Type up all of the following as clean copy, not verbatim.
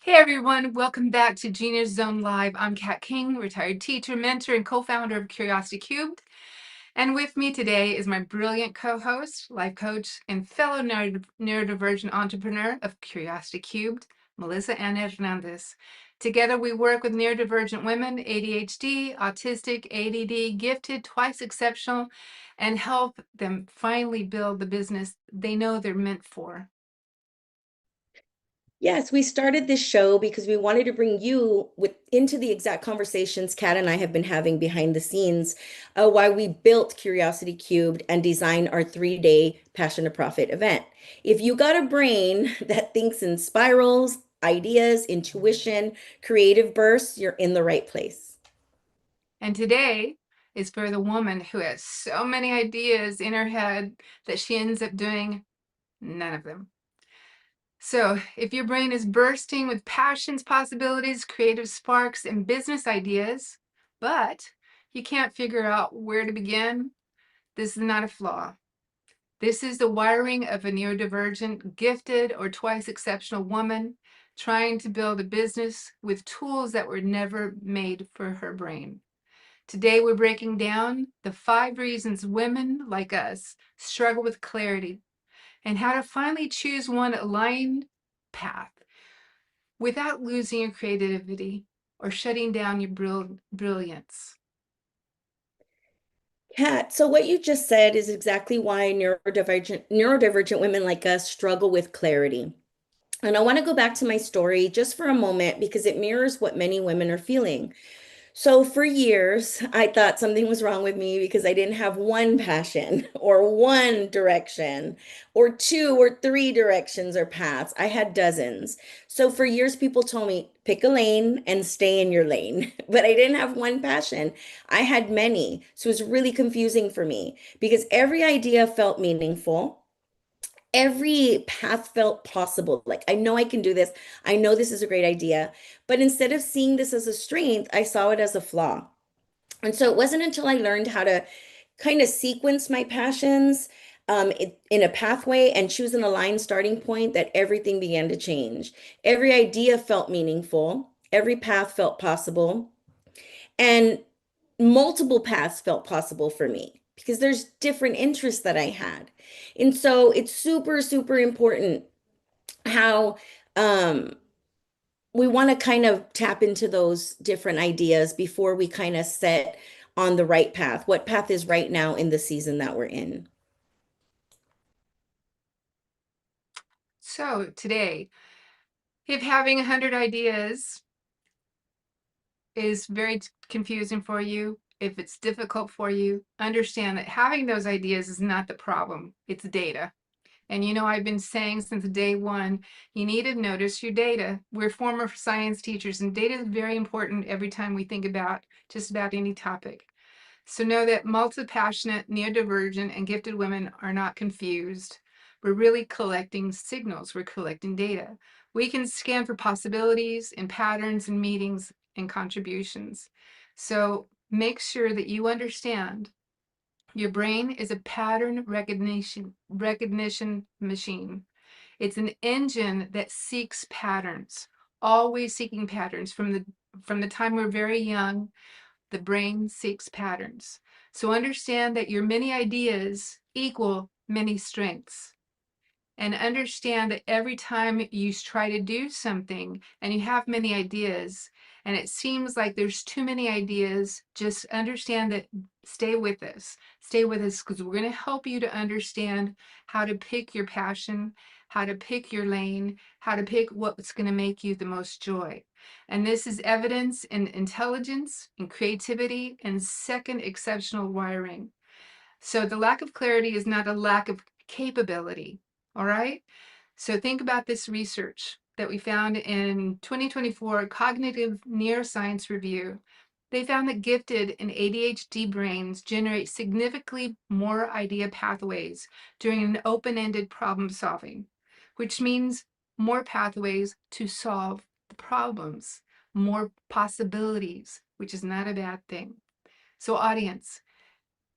Hey everyone, welcome back to Genius Zone Live. I'm Kat King, retired teacher, mentor, and co-founder of Curiosity Cubed. And with me today is my brilliant co-host, life coach, and fellow neurodivergent entrepreneur of Curiosity Cubed, Melissa Ann Hernandez. Together we work with neurodivergent women, ADHD, autistic, ADD, gifted, twice exceptional, and help them finally build the business they know they're meant for. Yes, we started this show because we wanted to bring you into the exact conversations Kat and I have been having behind the scenes, why we built Curiosity Cubed and designed our 3-day Passion to Profit event. If you got a brain that thinks in spirals, ideas, intuition, creative bursts, you're in the right place. And today is for the woman who has so many ideas in her head that she ends up doing none of them. So, if your brain is bursting with passions, possibilities, creative sparks, and business ideas, but you can't figure out where to begin, this is not a flaw. This is the wiring of a neurodivergent, gifted, or twice exceptional woman trying to build a business with tools that were never made for her brain. Today, we're breaking down the 5 reasons women like us struggle with clarity and how to finally choose one aligned path without losing your creativity or shutting down your brilliance. Kat, so what you just said is exactly why neurodivergent women like us struggle with clarity. And I want to go back to my story just for a moment because it mirrors what many women are feeling. So, for years, I thought something was wrong with me because I didn't have one passion or one direction or two or three directions or paths. I had dozens. So, for years, people told me, pick a lane and stay in your lane. But I didn't have one passion. I had many. So, it was really confusing for me because every idea felt meaningful. Every path felt possible. Like, I know I can do this. I know this is a great idea. But instead of seeing this as a strength, I saw it as a flaw. And so it wasn't until I learned how to kind of sequence my passions in a pathway and choose an aligned starting point that everything began to change. Every idea felt meaningful, every path felt possible, and multiple paths felt possible for me because there's different interests that I had. And so it's super, super important how um, we want to kind of tap into those different ideas before we kind of set on the right path. What path is right now in the season that we're in? So, today, if having 100 ideas is very confusing for you, if it's difficult for you, understand that having those ideas is not the problem, it's data. And I've been saying since day one, you need to notice your data. We're former science teachers, and data is very important every time we think about just about any topic. So know that multi-passionate, neurodivergent, and gifted women are not confused. We're really collecting signals. We're collecting data. We can scan for possibilities and patterns and meetings and contributions. So make sure that you understand your brain is a pattern recognition machine. It's an engine that seeks patterns, always seeking patterns from the time we're very young. The brain seeks patterns. So understand that your many ideas equal many strengths. And understand that every time you try to do something and you have many ideas and it seems like there's too many ideas, just understand that stay with us. Stay with us because we're going to help you to understand how to pick your passion, how to pick your lane, how to pick what's going to make you the most joy. And this is evidence in intelligence, in creativity, and second exceptional wiring. So the lack of clarity is not a lack of capability. All right. So think about this research that we found in 2024 Cognitive Neuroscience Review. They found that gifted and ADHD brains generate significantly more idea pathways during an open-ended problem solving, which means more pathways to solve the problems, more possibilities, which is not a bad thing. So audience,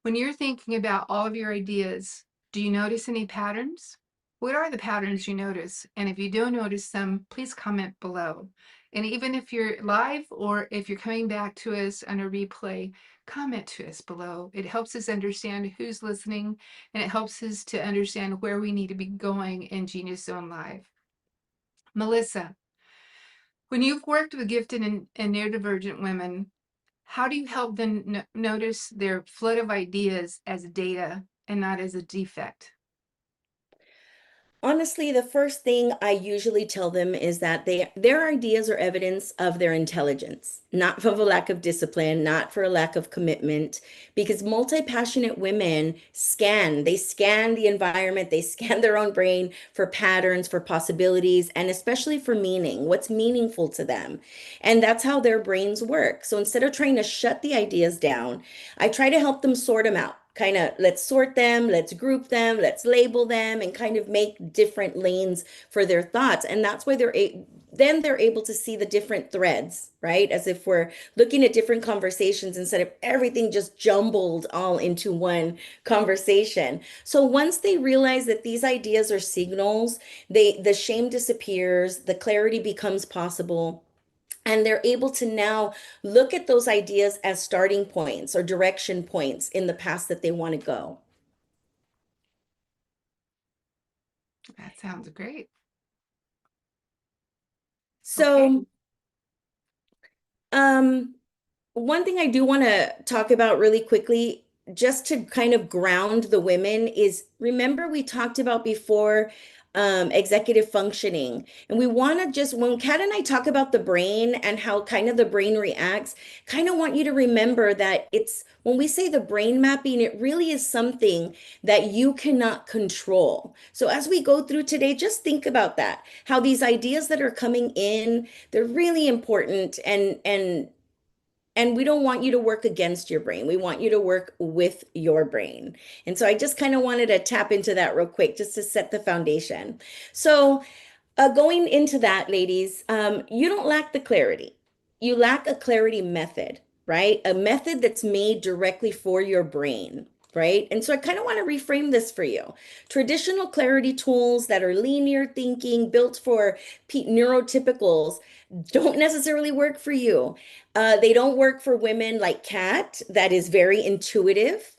when you're thinking about all of your ideas, do you notice any patterns? What are the patterns you notice? And if you don't notice them, please comment below. And even if you're live or if you're coming back to us on a replay, comment to us below. It helps us understand who's listening, and it helps us to understand where we need to be going in Genius Zone Live. Melissa, when you've worked with gifted and neurodivergent women, how do you help them notice their flood of ideas as data and not as a defect? Honestly, the first thing I usually tell them is that their ideas are evidence of their intelligence, not of a lack of discipline, not for a lack of commitment, because multi-passionate women they scan the environment, they scan their own brain for patterns, for possibilities, and especially for meaning, what's meaningful to them. And that's how their brains work. So instead of trying to shut the ideas down, I try to help them sort them out. Kind of let's sort them, let's group them, let's label them, and kind of make different lanes for their thoughts. And that's why then they're able to see the different threads, right? As if we're looking at different conversations instead of everything just jumbled all into one conversation. So once they realize that these ideas are signals, the shame disappears, the clarity becomes possible. And they're able to now look at those ideas as starting points or direction points in the path that they want to go. That sounds great. Okay. So, um, one thing I do want to talk about really quickly, just to kind of ground the women, is remember we talked about before executive functioning. And we want to just, when Kat and I talk about the brain and how kind of the brain reacts, kind of want you to remember that when we say the brain mapping, it really is something that you cannot control. So as we go through today, just think about that, how these ideas that are coming in, they're really important and we don't want you to work against your brain. We want you to work with your brain. And so I just kind of wanted to tap into that real quick just to set the foundation. So, going into that, ladies, you don't lack the clarity. You lack a clarity method, right? A method that's made directly for your brain, right? And so I kind of want to reframe this for you. Traditional clarity tools that are linear thinking, built for neurotypicals, don't necessarily work for you. They don't work for women like Kat, that is very intuitive,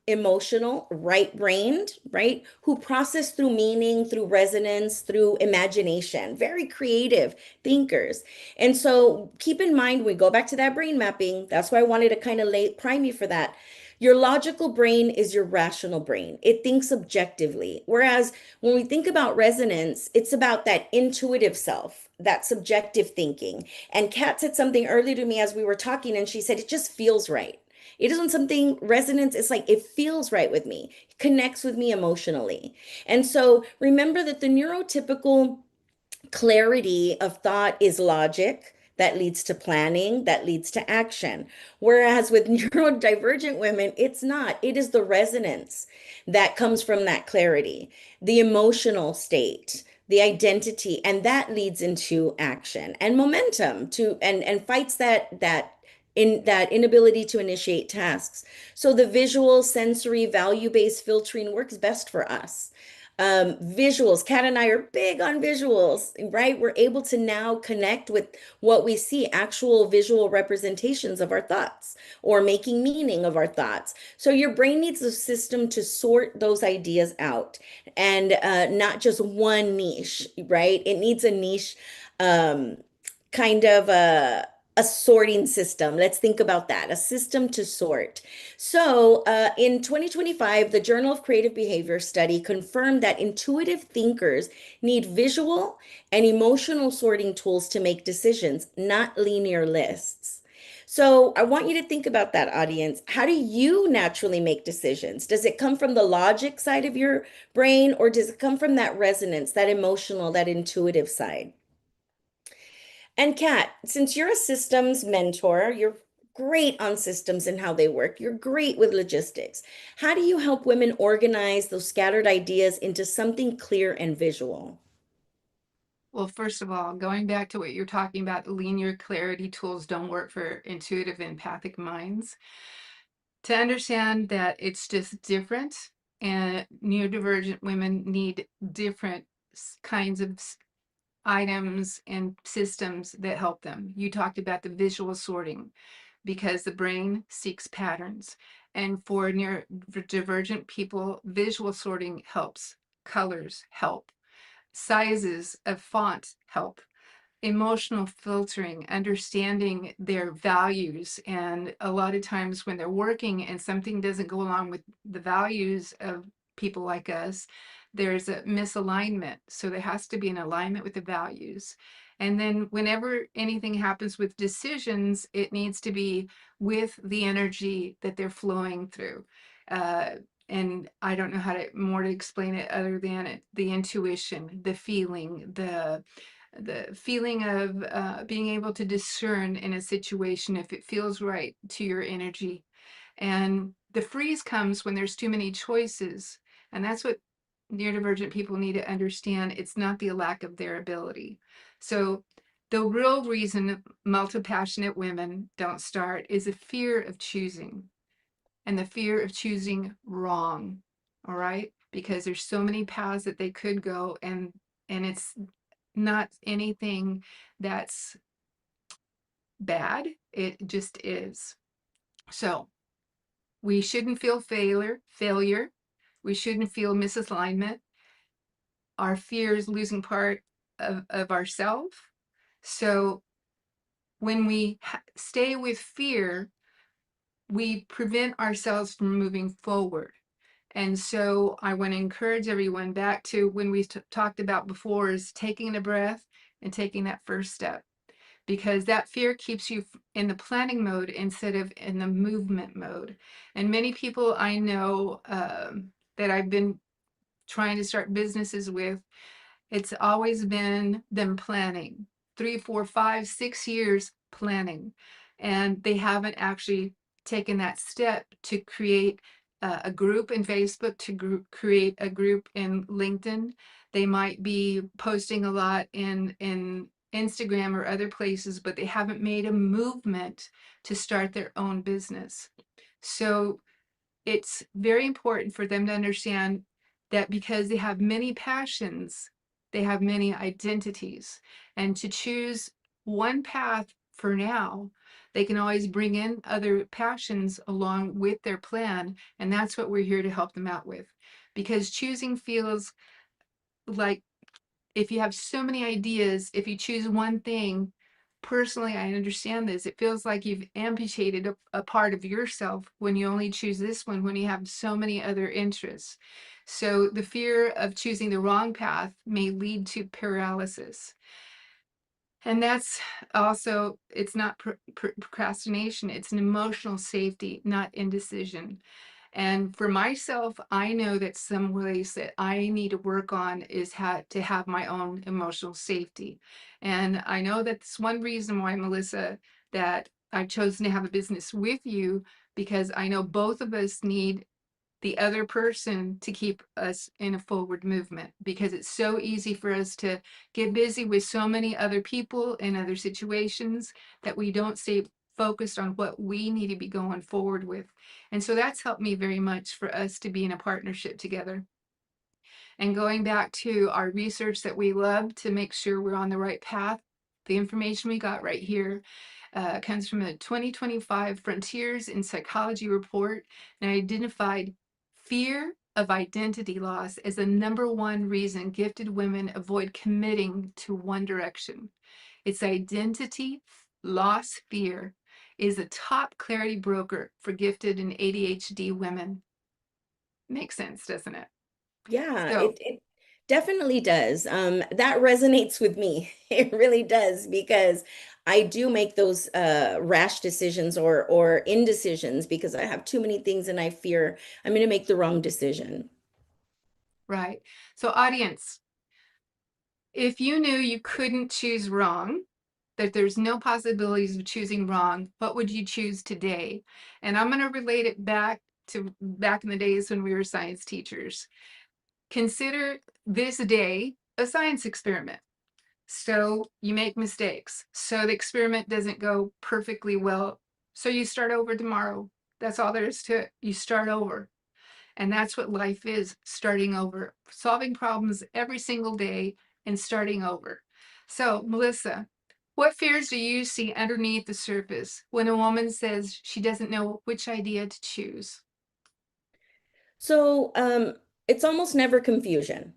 emotional, right-brained, right? Who process through meaning, through resonance, through imagination, very creative thinkers. And so keep in mind, we go back to that brain mapping. That's why I wanted to kind of prime you for that. Your logical brain is your rational brain. It thinks objectively. Whereas when we think about resonance, it's about that intuitive self, that subjective thinking. And Kat said something earlier to me as we were talking, and she said, it just feels right. It isn't something resonance. It's like it feels right with me, it connects with me emotionally. And so remember that the neurotypical clarity of thought is logic that leads to planning, that leads to action. Whereas with neurodivergent women, it's not. It is the resonance that comes from that clarity, the emotional state, the identity, and that leads into action and momentum to and fights that inability to initiate tasks. So the visual, sensory, value-based filtering works best for us. Visuals, Kat and I are big on visuals, right? We're able to now connect with what we see, actual visual representations of our thoughts or making meaning of our thoughts. So your brain needs a system to sort those ideas out and not just one niche, right? It needs a niche, um, kind of a sorting system. Let's think about that, a system to sort. So, in 2025, the Journal of Creative Behavior study confirmed that intuitive thinkers need visual and emotional sorting tools to make decisions, not linear lists. So, I want you to think about that, audience. How do you naturally make decisions? Does it come from the logic side of your brain, or does it come from that resonance, that emotional, that intuitive side? And Kat, since you're a systems mentor, you're great on systems and how they work. You're great with logistics. How do you help women organize those scattered ideas into something clear and visual? Well, first of all, going back to what you're talking about, the linear clarity tools don't work for intuitive and empathic minds. To understand that it's just different, and neurodivergent women need different kinds of items and systems that help them. You talked about the visual sorting because the brain seeks patterns. And for neurodivergent people, visual sorting helps. Colors help. Sizes of font help. Emotional filtering, understanding their values. And a lot of times when they're working and something doesn't go along with the values of people like us, there's a misalignment. So there has to be an alignment with the values. And then whenever anything happens with decisions, it needs to be with the energy that they're flowing through. Uh, and I don't know how to more to explain it other than the intuition, the feeling, the feeling of being able to discern in a situation if it feels right to your energy. And the freeze comes when there's too many choices. And that's what neurodivergent people need to understand. It's not the lack of their ability. So the real reason multi-passionate women don't start is a fear of choosing and the fear of choosing wrong. All right. Because there's so many paths that they could go, and it's not anything that's bad. It just is. So we shouldn't feel failure. We shouldn't feel misalignment. Our fear is losing part of ourselves. So when we stay with fear, we prevent ourselves from moving forward. And so I want to encourage everyone back to when we talked about before is taking a breath and taking that first step, because that fear keeps you in the planning mode instead of in the movement mode. And many people I know that I've been trying to start businesses with, it's always been them planning 3, 4, 5, 6 years planning. And they haven't actually taken that step to create a group in Facebook, to create a group in LinkedIn. They might be posting a lot in Instagram or other places, but they haven't made a movement to start their own business. So it's very important for them to understand that because they have many passions, they have many identities. And to choose one path for now, they can always bring in other passions along with their plan. And that's what we're here to help them out with. Because choosing feels like, if you have so many ideas, if you choose one thing, personally, I understand this. It feels like you've amputated a part of yourself when you only choose this one, when you have so many other interests. So the fear of choosing the wrong path may lead to paralysis. And that's also, it's not procrastination, it's an emotional safety, not indecision. And for myself, I know that some ways that I need to work on is how to have my own emotional safety. And I know that's one reason why, Melissa, that I've chosen to have a business with you, because I know both of us need the other person to keep us in a forward movement, because it's so easy for us to get busy with so many other people and other situations that we don't stay focused on what we need to be going forward with. And so that's helped me very much for us to be in a partnership together. And going back to our research that we love to make sure we're on the right path, the information we got right here comes from a 2025 Frontiers in Psychology report, and identified fear of identity loss as the #1 reason gifted women avoid committing to one direction. It's identity loss fear is a top clarity broker for gifted and ADHD women. Makes sense, doesn't it? Yeah, So, it definitely does. That resonates with me. It really does because I do make those rash decisions or indecisions because I have too many things and I fear I'm going to make the wrong decision. right. So, audience, if you knew you couldn't choose wrong, that there's no possibilities of choosing wrong, what would you choose today? And I'm going to relate it back to back in the days when we were science teachers. Consider this day a science experiment. So you make mistakes. So the experiment doesn't go perfectly well. So you start over tomorrow. That's all there is to it. You start over. And that's what life is, starting over, solving problems every single day and starting over. So, Melissa, what fears do you see underneath the surface when a woman says she doesn't know which idea to choose? So, it's almost never confusion.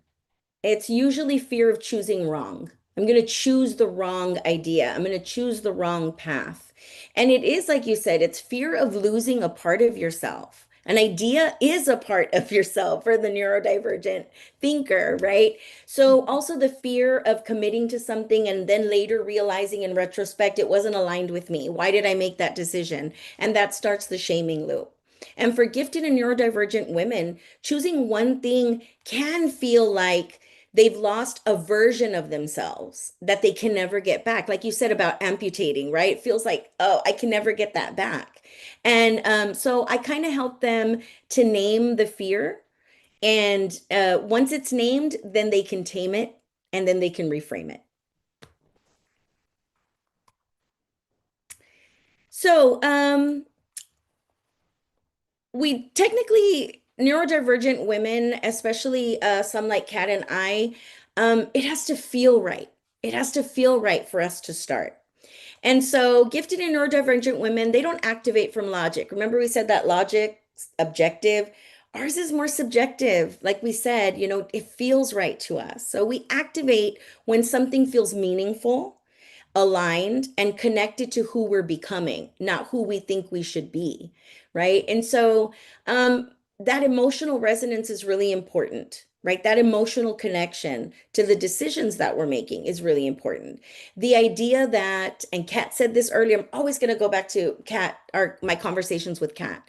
It's usually fear of choosing wrong. I'm going to choose the wrong idea. I'm going to choose the wrong path. And it is, like you said, it's fear of losing a part of yourself. An idea is a part of yourself for the neurodivergent thinker, right? So, also the fear of committing to something and then later realizing in retrospect it wasn't aligned with me. Why did I make that decision? And that starts the shaming loop. And for gifted and neurodivergent women, choosing one thing can feel like they've lost a version of themselves that they can never get back. Like you said about amputating, right? It feels like, oh, I can never get that back. And so I kind of help them to name the fear. And once it's named, then they can tame it and then they can reframe it. So, we technically neurodivergent women, especially some like Kat and I, it has to feel right. It has to feel right for us to start. And so, gifted and neurodivergent women, they don't activate from logic. Remember, we said that logic, objective. Ours is more subjective. Like we said, it feels right to us. So, we activate when something feels meaningful, aligned, and connected to who we're becoming, not who we think we should be, right? And so that emotional resonance is really important, right? That emotional connection to the decisions that we're making is really important. The idea that, and Kat said this earlier, I'm always going to go back to Kat, my conversations with Kat,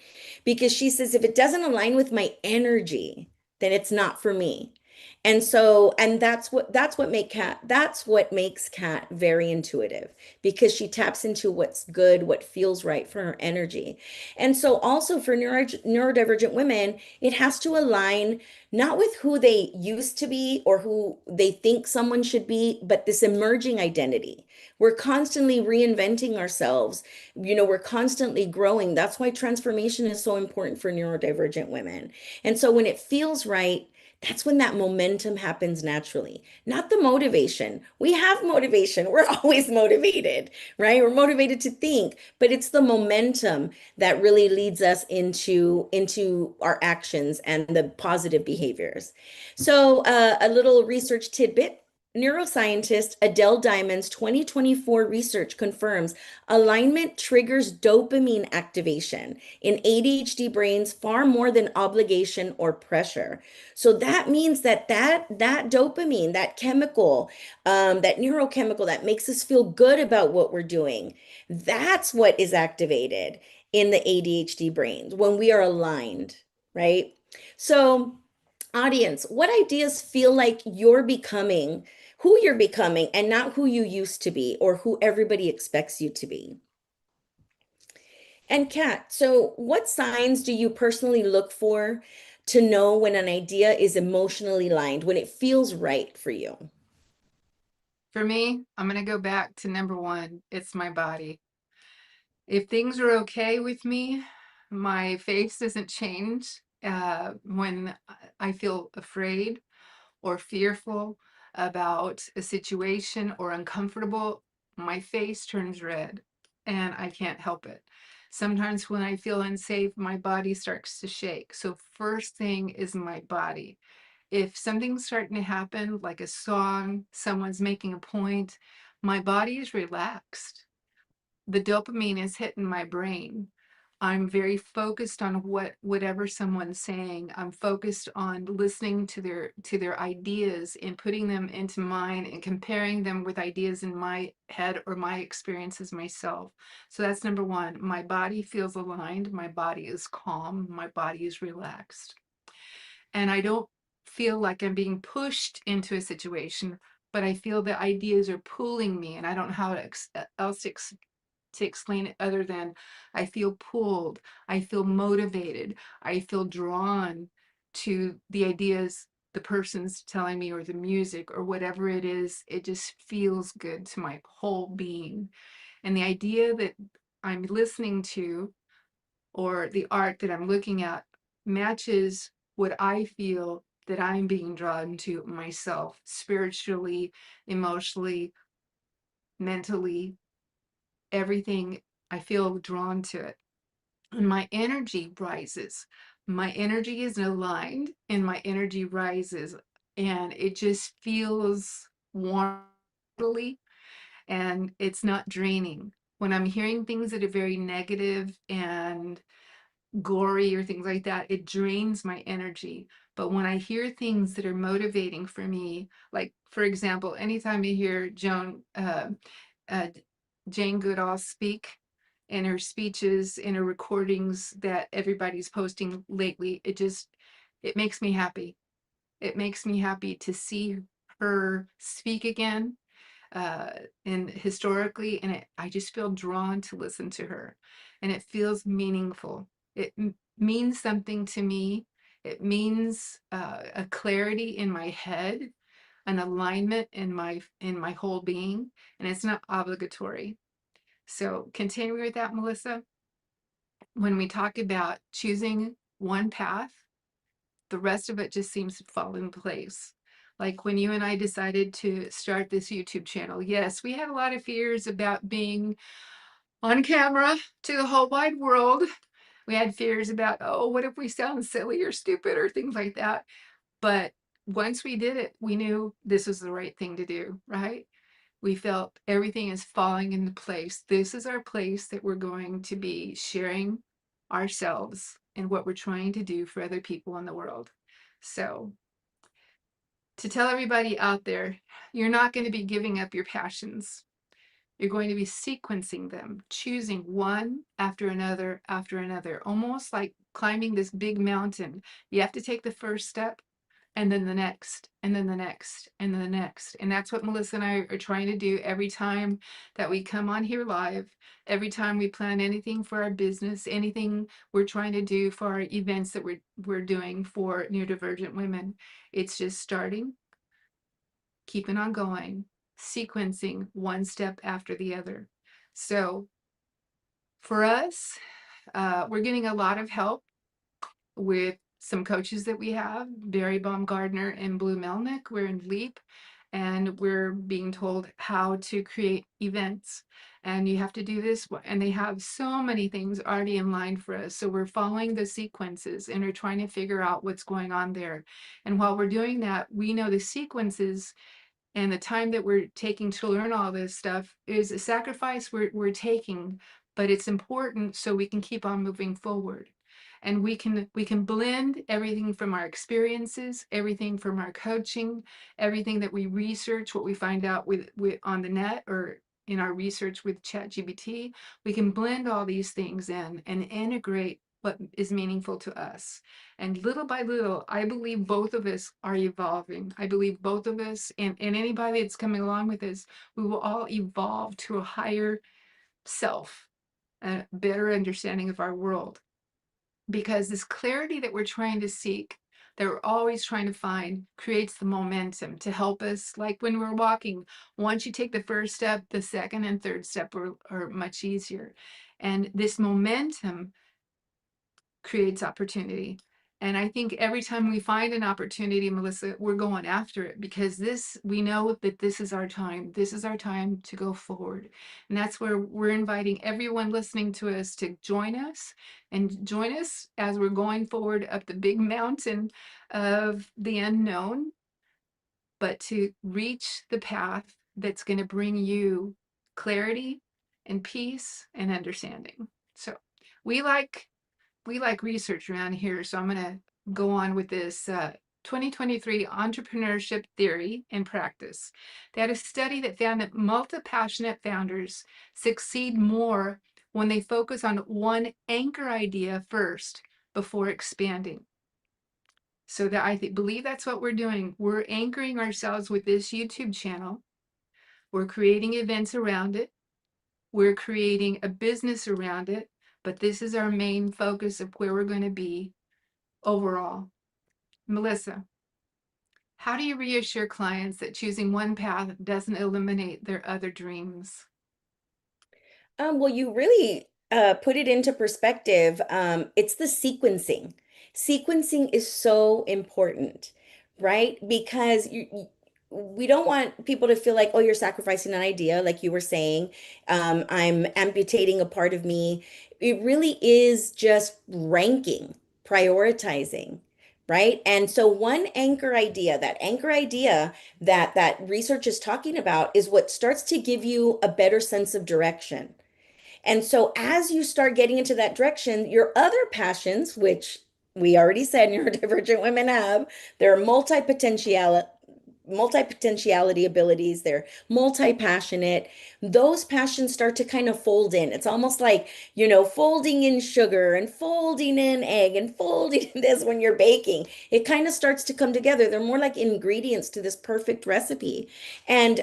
because she says, if it doesn't align with my energy, then it's not for me. And so, and that's what makes Kat very intuitive because she taps into what's good, what feels right for her energy. And so also for neurodivergent women, it has to align not with who they used to be or who they think someone should be, but this emerging identity. We're constantly reinventing ourselves. We're constantly growing. That's why transformation is so important for neurodivergent women. And so when it feels right, that's when that momentum happens naturally, not the motivation. We have motivation. We're always motivated, right? We're motivated to think, but it's the momentum that really leads us into our actions and the positive behaviors. So, a little research tidbit. Neuroscientist Adele Diamond's 2024 research confirms alignment triggers dopamine activation in ADHD brains far more than obligation or pressure. So that means that dopamine, that chemical, that neurochemical that makes us feel good about what we're doing, that's what is activated in the ADHD brains when we are aligned, right? So, audience, what ideas feel like you're becoming, who you're becoming, and not who you used to be or who everybody expects you to be? And Kat, so what signs do you personally look for to know when an idea is emotionally aligned, when it feels right for you? For me, I'm going to go back to number one. It's my body. If things are okay with me, my face doesn't change when I feel afraid or fearful about a situation or uncomfortable, my face turns red and I can't help it. Sometimes when I feel unsafe, my body starts to shake. So, first thing is my body. If something's starting to happen, like a song, someone's making a point, my body is relaxed. The dopamine is hitting my brain. I'm very focused on whatever someone's saying. I'm focused on listening to their ideas and putting them into mine and comparing them with ideas in my head or my experiences myself. So that's number one. My body feels aligned. My body is calm. My body is relaxed. And I don't feel like I'm being pushed into a situation, but I feel the ideas are pulling me, and I don't know how else to explain it other than I feel pulled, I feel motivated, I feel drawn to the ideas the person's telling me or the music or whatever it is. It just feels good to my whole being. And the idea that I'm listening to or the art that I'm looking at matches what I feel that I'm being drawn to myself, spiritually, emotionally, mentally, everything. I feel drawn to it. And my energy rises. My energy is aligned and my energy rises. And it just feels warm and it's not draining. When I'm hearing things that are very negative and gory or things like that, it drains my energy. But when I hear things that are motivating for me, like for example, anytime you hear uh, Jane Goodall speak in her speeches, in her recordings that everybody's posting lately, it makes me happy. It makes me happy to see her speak again, uh, and historically, and I just feel drawn to listen to her, and it feels meaningful. It means something to me. It means a clarity in my head, an alignment in my whole being, and it's not obligatory. So continuing with that, Melissa, when we talk about choosing one path, the rest of it just seems to fall in place. Like when you and I decided to start this YouTube channel, yes, we had a lot of fears about being on camera to the whole wide world. We had fears about, oh, what if we sound silly or stupid or things like that. But once we did it, we knew this was the right thing to do, right? We felt everything is falling into place. This is our place that we're going to be sharing ourselves and what we're trying to do for other people in the world. So, to tell everybody out there, you're not going to be giving up your passions. You're going to be sequencing them, choosing one after another, almost like climbing this big mountain. You have to take the first step and then the next, and then the next, and then the next. And that's what Melissa and I are trying to do every time that we come on here live, every time we plan anything for our business, anything we're trying to do for our events that we're doing for neurodivergent women. It's just starting, keeping on going, sequencing one step after the other. So for us, we're getting a lot of help with some coaches that we have, Barry Baumgardner and Blue Melnick. We're in LEAP and we're being told how to create events. And you have to do this. And they have so many things already in line for us. So we're following the sequences and we're trying to figure out what's going on there. And while we're doing that, we know the sequences and the time that we're taking to learn all this stuff is a sacrifice we're taking, but it's important so we can keep on moving forward. And we can blend everything from our experiences, everything from our coaching, everything that we research, what we find out with on the net or in our research with ChatGPT. We can blend all these things in and integrate what is meaningful to us. And little by little, I believe both of us are evolving. I believe both of us and anybody that's coming along with us, we will all evolve to a higher self, a better understanding of our world. Because this clarity that we're trying to seek, that we're always trying to find, creates the momentum to help us. Like when we're walking, once you take the first step, the second and third step are much easier. And this momentum creates opportunity. And I think every time we find an opportunity, Melissa, we're going after it because we know that this is our time. This is our time to go forward. And that's where we're inviting everyone listening to us to join us and join us as we're going forward up the big mountain of the unknown, but to reach the path that's going to bring you clarity and peace and understanding. So we like we like research around here, so I'm going to go on with this 2023 entrepreneurship theory and practice. They had a study that found that multi-passionate founders succeed more when they focus on one anchor idea first before expanding. So that believe that's what we're doing. We're anchoring ourselves with this YouTube channel. We're creating events around it. We're creating a business around it, but this is our main focus of where we're going to be overall. Melissa, how do you reassure clients that choosing one path doesn't eliminate their other dreams? Well, you really put it into perspective. It's the sequencing. Sequencing is so important, right? Because we don't want people to feel like, oh, you're sacrificing an idea, like you were saying. I'm amputating a part of me. It really is just ranking, prioritizing, right? And so one anchor idea, that anchor idea that research is talking about is what starts to give you a better sense of direction. And so as you start getting into that direction, your other passions, which we already said neurodivergent women have, they're multi-potentiality abilities, they're multi-passionate. Those passions start to kind of fold in. It's almost like, folding in sugar and folding in egg and folding in this when you're baking. It kind of starts to come together. They're more like ingredients to this perfect recipe. And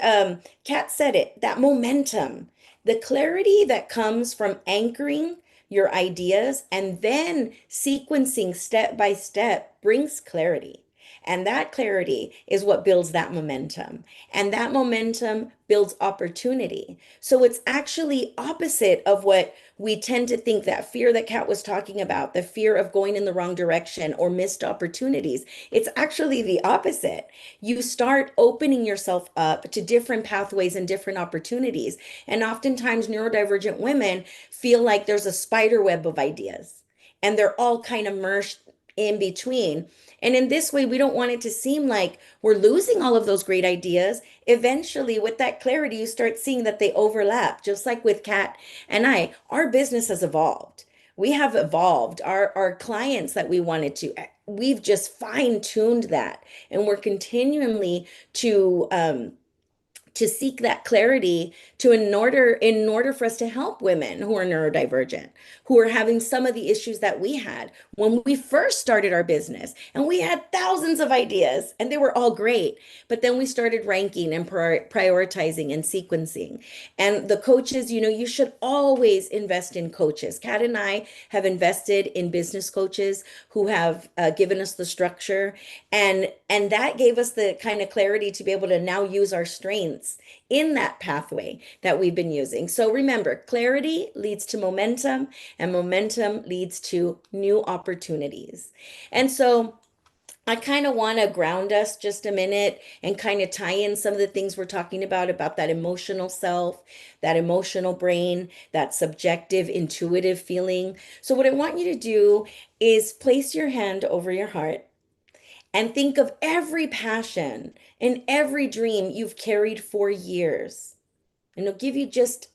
Kat said it, that momentum, the clarity that comes from anchoring your ideas and then sequencing step by step brings clarity. And that clarity is what builds that momentum. And that momentum builds opportunity. So it's actually opposite of what we tend to think, that fear that Kat was talking about, the fear of going in the wrong direction or missed opportunities. It's actually the opposite. You start opening yourself up to different pathways and different opportunities. And oftentimes, neurodivergent women feel like there's a spider web of ideas and they're all kind of merged in between. And in this way, we don't want it to seem like we're losing all of those great ideas. Eventually, with that clarity, you start seeing that they overlap. Just like with Kat and I, our business has evolved. We have evolved. Our clients that we wanted to, we've just fine-tuned that. And we're continually to seek that clarity to in order for us to help women who are neurodivergent, who are having some of the issues that we had when we first started our business. And we had thousands of ideas and they were all great, but then we started ranking and prioritizing and sequencing. And the coaches, you should always invest in coaches. Kat and I have invested in business coaches who have given us the structure, and that gave us the kind of clarity to be able to now use our strengths in that pathway that we've been using. So remember, clarity leads to momentum, and momentum leads to new opportunities. And so I kind of want to ground us just a minute and kind of tie in some of the things we're talking about that emotional self, that emotional brain, that subjective, intuitive feeling. So, what I want you to do is place your hand over your heart and think of every passion and every dream you've carried for years. And it'll give you just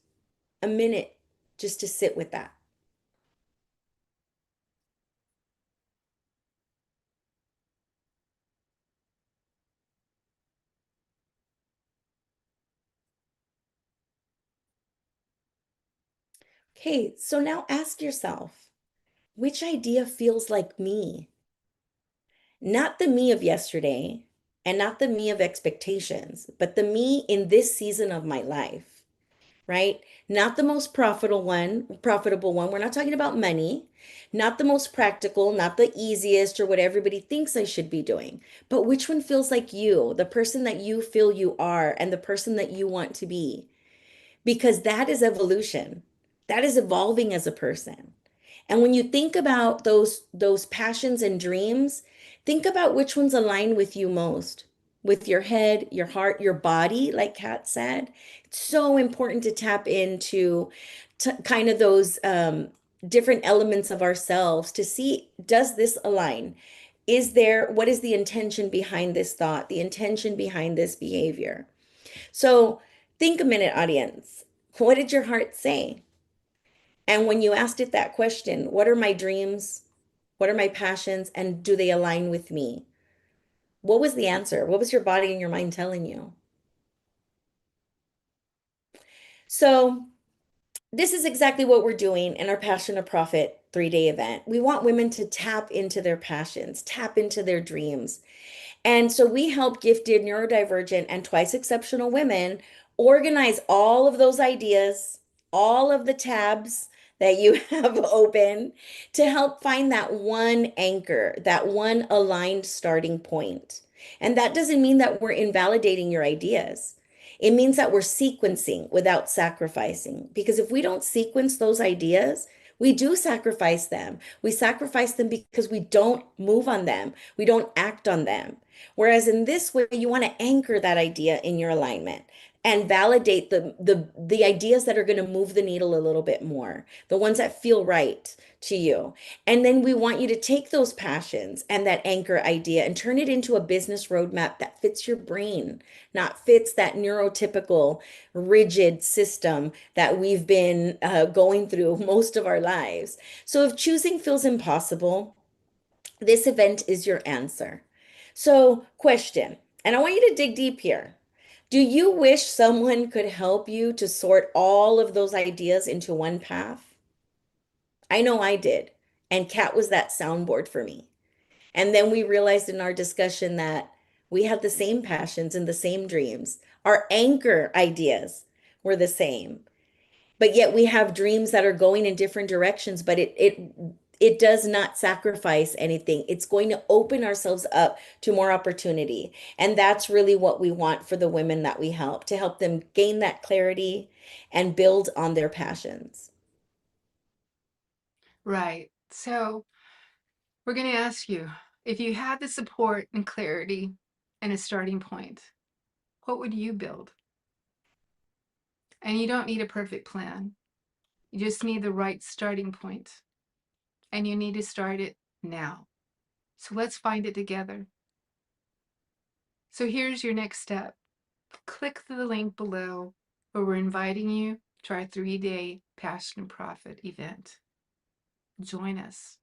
a minute just to sit with that. Okay, so now ask yourself, which idea feels like me? Not the me of yesterday and not the me of expectations, but the me in this season of my life, right? Not the most profitable one. We're not talking about money, not the most practical, not the easiest or what everybody thinks I should be doing, but which one feels like you, the person that you feel you are, and the person that you want to be, because that is evolution. That is evolving as a person. And when you think about those passions and dreams, think about which ones align with you most, with your head, your heart, your body, like Kat said. It's so important to tap into kind of those different elements of ourselves to see, does this align? What is the intention behind this thought, the intention behind this behavior? So think a minute, audience. What did your heart say? And when you asked it that question, what are my dreams? What are my passions? And do they align with me? What was the answer? What was your body and your mind telling you? So, this is exactly what we're doing in our Passion to Profit 3-day event. We want women to tap into their passions, tap into their dreams. And so we help gifted, neurodivergent, and twice exceptional women organize all of those ideas, all of the tabs that you have open to help find that one anchor, that one aligned starting point. And that doesn't mean that we're invalidating your ideas. It means that we're sequencing without sacrificing. Because if we don't sequence those ideas, We do sacrifice them. We sacrifice them because we don't move on them. We don't act on them. Whereas in this way, you want to anchor that idea in your alignment and validate the ideas that are going to move the needle a little bit more, the ones that feel right to you. And then we want you to take those passions and that anchor idea and turn it into a business roadmap that fits your brain, not fits that neurotypical rigid system that we've been going through most of our lives. So if choosing feels impossible, this event is your answer. So, question, and I want you to dig deep here. Do you wish someone could help you to sort all of those ideas into one path? I know I did. And Kat was that soundboard for me. And then we realized in our discussion that we had the same passions and the same dreams. Our anchor ideas were the same, but yet we have dreams that are going in different directions, but it does not sacrifice anything. It's going to open ourselves up to more opportunity. And that's really what we want for the women that we help, to help them gain that clarity and build on their passions. Right. So we're going to ask you, if you had the support and clarity and a starting point, what would you build? And you don't need a perfect plan. You just need the right starting point. And you need to start it now. So let's find it together. So here's your next step. Click the link below where we're inviting you to our 3-day Passion and Profit event. Join us.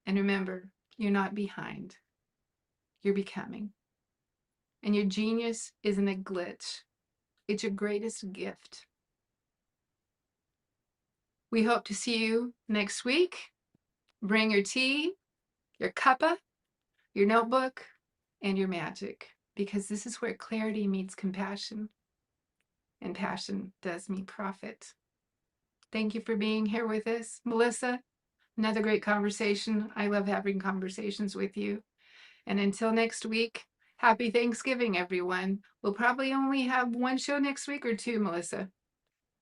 And remember, you're not behind. You're becoming. And your genius isn't a glitch. It's your greatest gift. We hope to see you next week. Bring your tea, your cuppa, your notebook, and your magic, because this is where clarity meets compassion, and passion does meet profit. Thank you for being here with us, Melissa. Another great conversation. I love having conversations with you. And until next week, happy Thanksgiving, everyone. We'll probably only have one show next week or two, Melissa.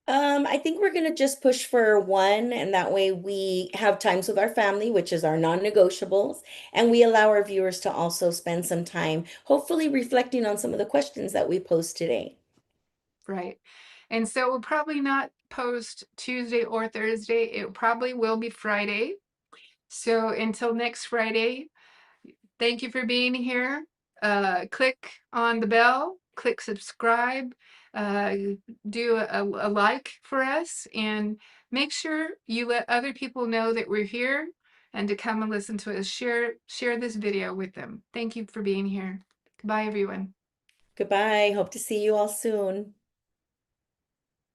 I think we're going to just push for one, and that way we have times with our family, which is our non-negotiables, and we allow our viewers to also spend some time, hopefully reflecting on some of the questions that we posed today. Right. And so we'll probably not post Tuesday or Thursday. It probably will be Friday. So until next Friday, thank you for being here. Click on the bell, click subscribe, uh, do a like for us, and make sure you let other people know that we're here and to come and listen to us. Share this video with them. Thank you for being here. Goodbye, everyone. Goodbye. Hope to see you all soon.